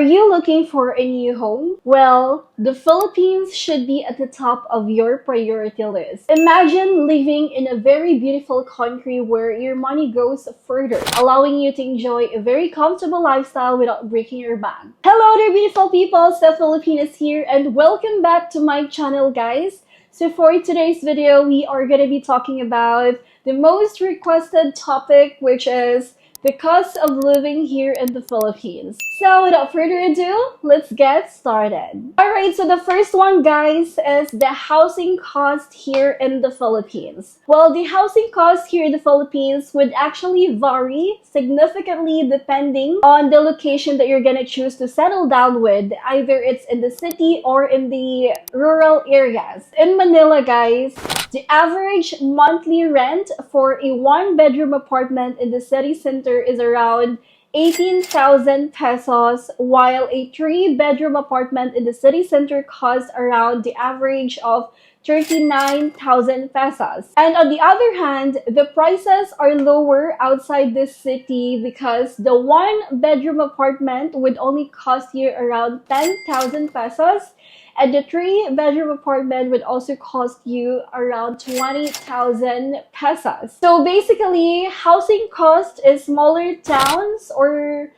Are you looking for a new home? Well, the Philippines should be at the top of your priority list. Imagine living in a very beautiful country where your money goes further, allowing you to enjoy a very comfortable lifestyle without breaking your bank. Hello there, beautiful people! Steph Filipinas here, and welcome back to my channel, guys. So for today's video, we are going to be talking about the most requested topic, which is the cost of living here in the Philippines. So without further ado, let's get started. Alright, so the first one, guys, is the housing cost here in the Philippines. Well, the housing cost here in the Philippines would actually vary significantly depending on the location that you're gonna choose to settle down with. Either it's in the city or in the rural areas. In Manila, guys, the average monthly rent for a one-bedroom apartment in the city center is around 18,000 pesos, while a three-bedroom apartment in the city center costs around the average of 39,000 pesos. And on the other hand, the prices are lower outside this city because the one-bedroom apartment would only cost you around 10,000 pesos, and the three-bedroom apartment would also cost you around 20,000 pesos. So basically, housing cost in smaller towns or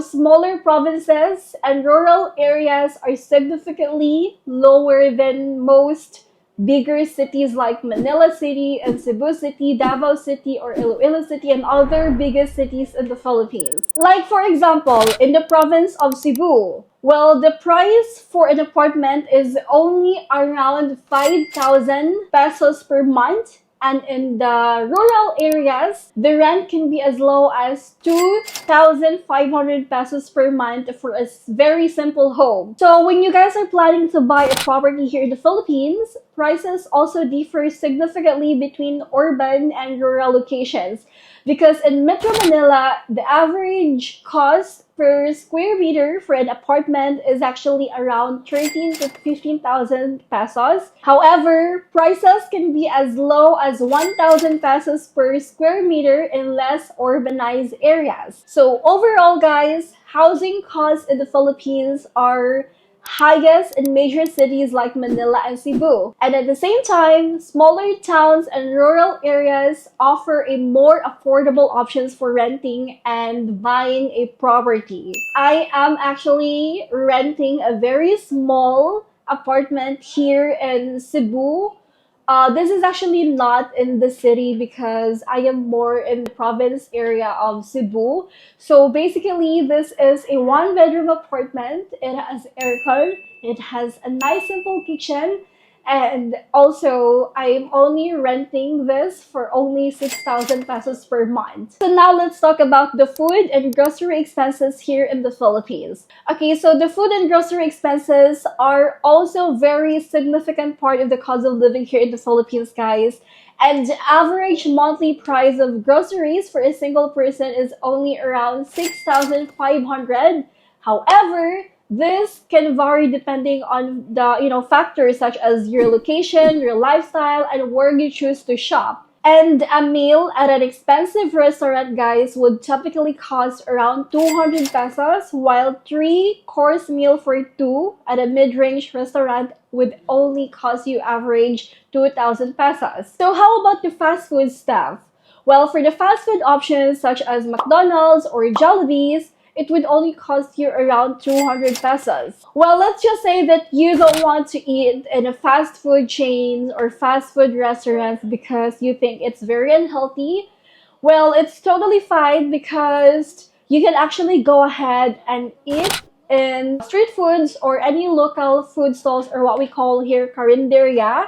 smaller provinces and rural areas are significantly lower than most bigger cities like Manila City and Cebu City, Davao City, or Iloilo City, and other biggest cities in the Philippines. Like for example, in the province of Cebu, well, the price for an apartment is only around 5,000 pesos per month. And in the rural areas, the rent can be as low as 2,500 pesos per month for a very simple home. So when you guys are planning to buy a property here in the Philippines, prices also differ significantly between urban and rural locations. Because in Metro Manila, the average cost per square meter for an apartment is actually around 13 to 15,000 pesos. However, prices can be as low as 1,000 pesos per square meter in less urbanized areas. So overall, guys, housing costs in the Philippines are highest in major cities like Manila and Cebu. And at the same time, smaller towns and rural areas offer a more affordable options for renting and buying a property. I am actually renting a very small apartment here in Cebu. This is actually not in the city because I am more in the province area of Cebu. So basically, this is a one-bedroom apartment. It has aircon, it has a nice simple kitchen, and also I'm only renting this for only 6,000 pesos per month. So now let's talk about the food and grocery expenses here in the Philippines. Okay, so the food and grocery expenses are also very significant part of the cost of living here in the Philippines, guys. And the average monthly price of groceries for a single person is only around 6,500. However, this can vary depending on the factors such as your location, your lifestyle, and where you choose to shop. And a meal at an expensive restaurant, guys, would typically cost around 200 pesos, while three-course meal for two at a mid-range restaurant would only cost you average 2,000 pesos. So how about the fast food stuff? Well, for the fast food options such as McDonald's or Jollibee's, it would only cost you around 200 pesos. Well, let's just say that you don't want to eat in a fast food chain or fast food restaurants because you think it's very unhealthy. Well, it's totally fine because you can actually go ahead and eat in street foods or any local food stalls, or what we call here karinderya.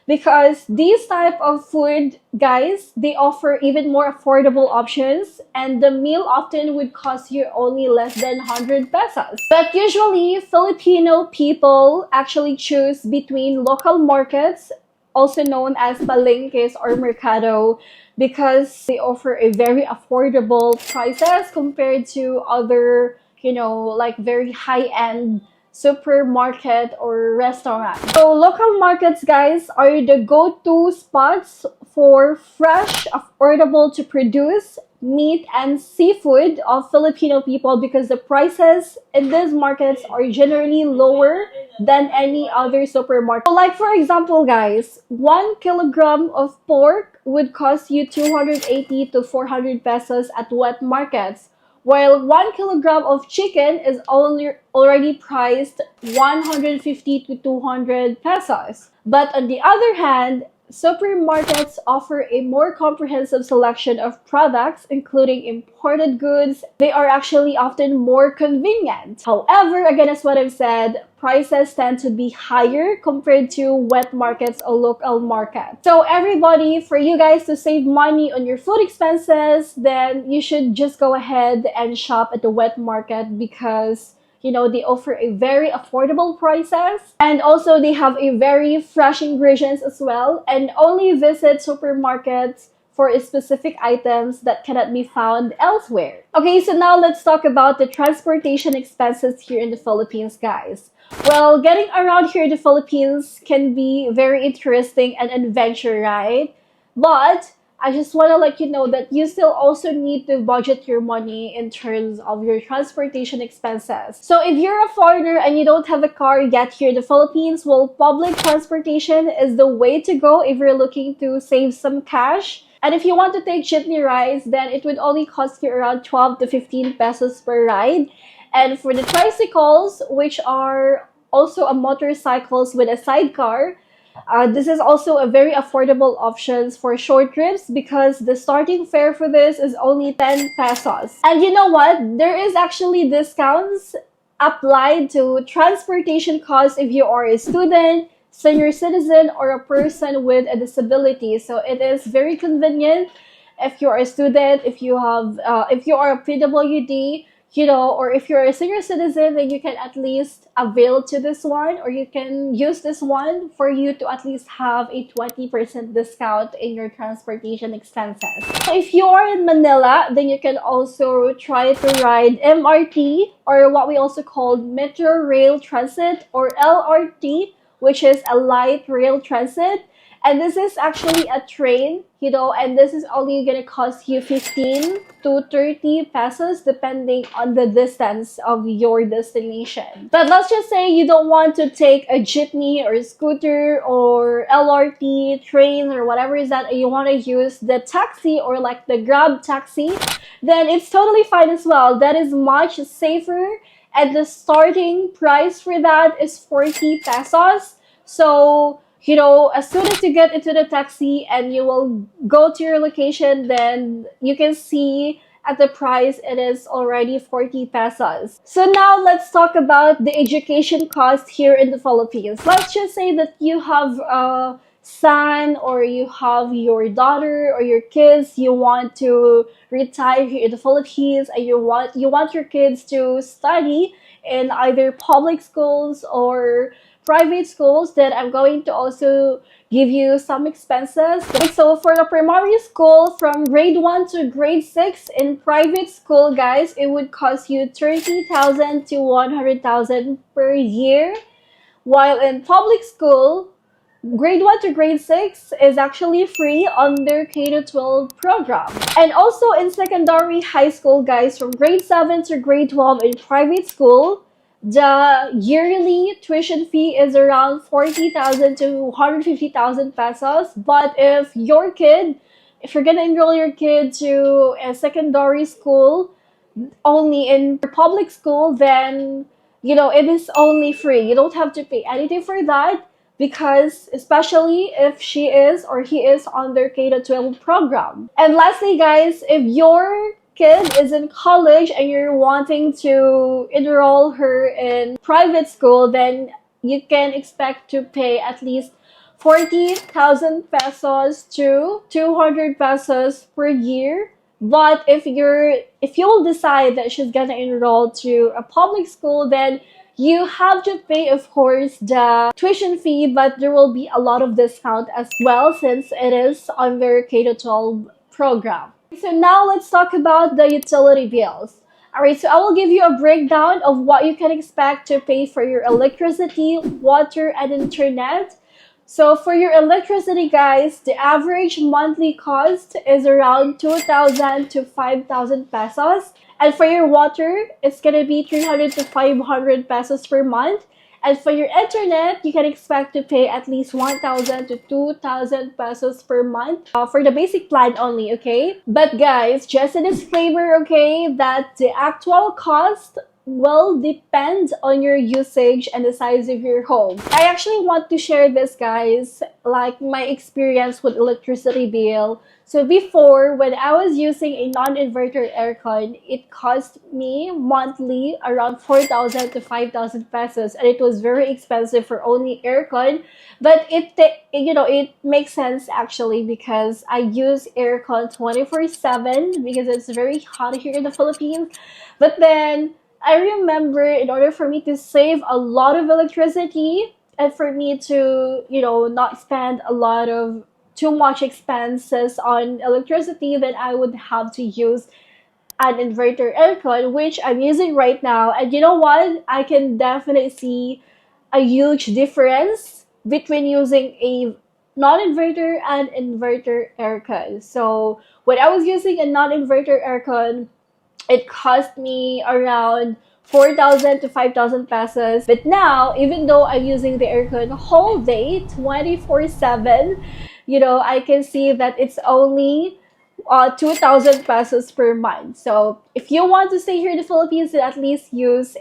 Because these type of food, guys, they offer even more affordable options, and the meal often would cost you only less than 100 pesos. But usually, Filipino people actually choose between local markets, also known as palengkes or mercado, because they offer a very affordable prices compared to other, like very high-end supermarket or restaurant. So local markets, guys, are the go-to spots for fresh, affordable to produce meat, and seafood of Filipino people because the prices in these markets are generally lower than any other supermarket. So like for example, guys, 1 kilogram of pork would cost you 280 to 400 pesos at wet markets, while 1 kilogram of chicken is already priced 150 to 200 pesos. But on the other hand, supermarkets offer a more comprehensive selection of products, including imported goods. They are actually often more convenient. However, again, as what I've said, prices tend to be higher compared to wet markets or local markets. So everybody, for you guys to save money on your food expenses, then you should just go ahead and shop at the wet market because they offer a very affordable prices, and also they have a very fresh ingredients as well, and only visit supermarkets for specific items that cannot be found elsewhere. Okay, so now let's talk about the transportation expenses here in the Philippines, guys. Well, getting around here in the Philippines can be very interesting and adventure, right? But I just want to let you know that you still also need to budget your money in terms of your transportation expenses. So if you're a foreigner and you don't have a car yet here in the Philippines, well, public transportation is the way to go if you're looking to save some cash. And if you want to take jeepney rides, then it would only cost you around 12 to 15 pesos per ride. And for the tricycles, which are also a motorcycles with a sidecar, this is also a very affordable option for short trips because the starting fare for this is only 10 pesos. And you know what? There is actually discounts applied to transportation costs if you are a student, senior citizen, or a person with a disability. So it is very convenient if you are a student, if you are a PWD, or if you're a senior citizen, then you can at least avail to this one, or you can use this one for you to at least have a 20% discount in your transportation expenses. So if you are in Manila, then you can also try to ride MRT, or what we also call Metro Rail Transit, or LRT, which is a light rail transit. And this is actually a train, and this is only going to cost you 15 to 30 pesos depending on the distance of your destination. But let's just say you don't want to take a jeepney or a scooter or LRT, train, or whatever is that, and you want to use the taxi or like the Grab taxi, then it's totally fine as well. That is much safer, and the starting price for that is 40 pesos. So as soon as you get into the taxi and you will go to your location, then you can see at the price it is already 40 pesos. So now let's talk about the education cost here in the Philippines. Let's just say that you have a son, or you have your daughter or your kids, you want to retire here in the Philippines, and you want your kids to study in either public schools or private schools, then I'm going to also give you some expenses. So for the primary school, from grade 1 to grade 6 in private school, guys, it would cost you 30,000 to 100,000 per year, while in public school, grade 1 to grade 6 is actually free on their K-12 program. And also in secondary high school, guys, from grade 7 to grade 12 in private school, the yearly tuition fee is around 40,000 to 150,000 pesos. But if you're gonna enroll your kid to a secondary school only in public school, then it is only free. You don't have to pay anything for that, because especially if she is or he is on their K-12 program. And lastly, guys, if your kid is in college and you're wanting to enroll her in private school, then you can expect to pay at least 40,000 pesos to 200 pesos per year. But if you will decide that she's gonna enroll to a public school, then you have to pay, of course, the tuition fee, but there will be a lot of discount as well since it is under K-12 program. So now let's talk about the utility bills. Alright, so I will give you a breakdown of what you can expect to pay for your electricity, water, and internet So for your electricity, guys, the average monthly cost is around 2,000 to 5,000 pesos. And for your water, it's gonna be 300 to 500 pesos per month. And for your internet, you can expect to pay at least 1,000 to 2,000 pesos per month for the basic plan only, okay? But guys, just a disclaimer, okay, that the actual cost will depend on your usage and the size of your home. I actually want to share this, guys, like my experience with electricity bill. So before, when I was using a non-inverter aircon, it cost me monthly around 4,000 to 5,000 pesos, and it was very expensive for only aircon. But it makes sense actually because I use aircon 24/7 because it's very hot here in the Philippines. But then I remember in order for me to save a lot of electricity and for me to, not spend a lot of too much expenses on electricity, then I would have to use an inverter aircon, which I'm using right now. And you know what? I can definitely see a huge difference between using a non-inverter and inverter aircon. So when I was using a non-inverter aircon, it cost me around 4,000 to 5,000 pesos. But now, even though I'm using the aircon whole day, 24/7, I can see that it's only 2,000 pesos per month. So if you want to stay here in the Philippines, then at least use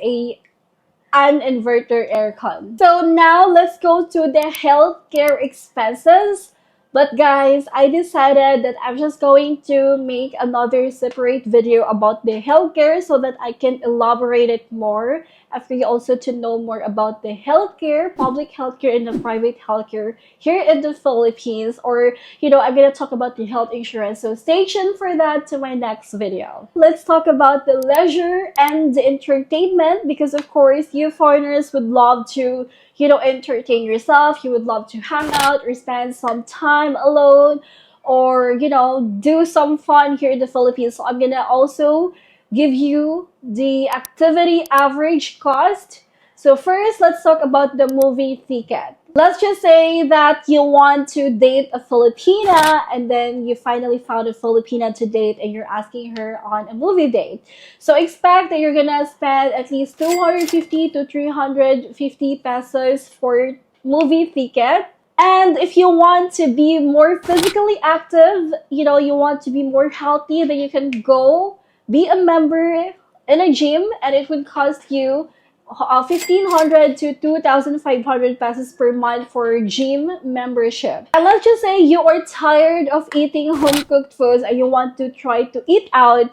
an inverter aircon. So now let's go to the healthcare expenses. But guys, I decided that I'm just going to make another separate video about the healthcare so that I can elaborate it more and for you also to know more about the healthcare, public healthcare, and the private healthcare here in the Philippines. Or, I'm going to talk about the health insurance. So stay tuned for that to my next video. Let's talk about the leisure and the entertainment because, of course, you foreigners would love to entertain yourself. You would love to hang out or spend some time alone or, do some fun here in the Philippines. So I'm gonna also give you the activity average cost. So first, let's talk about the movie ticket. Let's just say that you want to date a Filipina and then you finally found a Filipina to date and you're asking her on a movie date. So expect that you're gonna spend at least 250 to 350 pesos for movie ticket. And if you want to be more physically active, you want to be more healthy, then you can go be a member in a gym and it would cost you 1,500 to 2,500 pesos per month for gym membership. And let's just say you are tired of eating home-cooked foods and you want to try to eat out,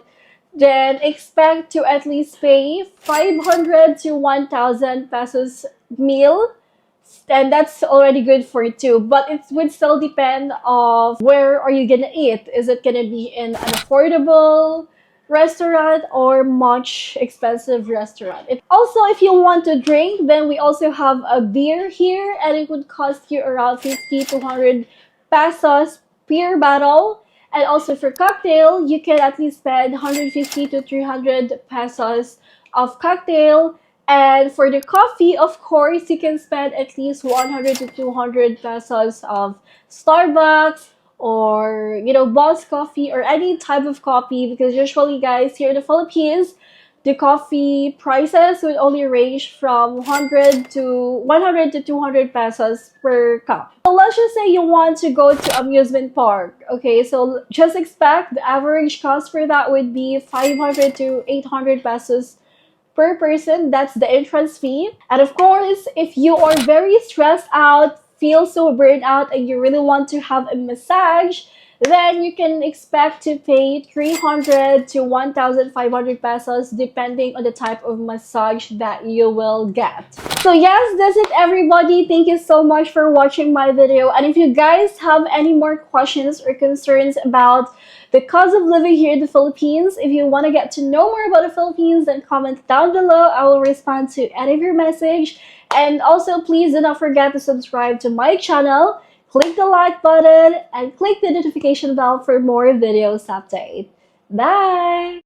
then expect to at least pay 500 to 1,000 pesos meal. And that's already good for two, but it would still depend of where are you gonna eat. Is it gonna be in an affordable restaurant or much expensive restaurant? Also, if you want to drink, then we also have a beer here and it would cost you around 50 to 100 pesos per bottle. And also for cocktail, you can at least spend 150 to 300 pesos of cocktail. And for the coffee, of course, you can spend at least 100 to 200 pesos of Starbucks or, Boss Coffee or any type of coffee because usually, guys, here in the Philippines, the coffee prices would only range from 100 to 200 pesos per cup. So let's just say you want to go to amusement park. Okay, so just expect the average cost for that would be 500 to 800 pesos per person. That's the entrance fee. And of course, if you are very stressed out, feel so burned out, and you really want to have a massage, then you can expect to pay 300 to 1,500 pesos depending on the type of massage that you will get. So yes, that's it everybody. Thank you so much for watching my video. And if you guys have any more questions or concerns about the cost of living here in the Philippines, if you want to get to know more about the Philippines, then comment down below. I will respond to any of your message. And also, please do not forget to subscribe to my channel, click the like button, and click the notification bell for more videos update. Bye!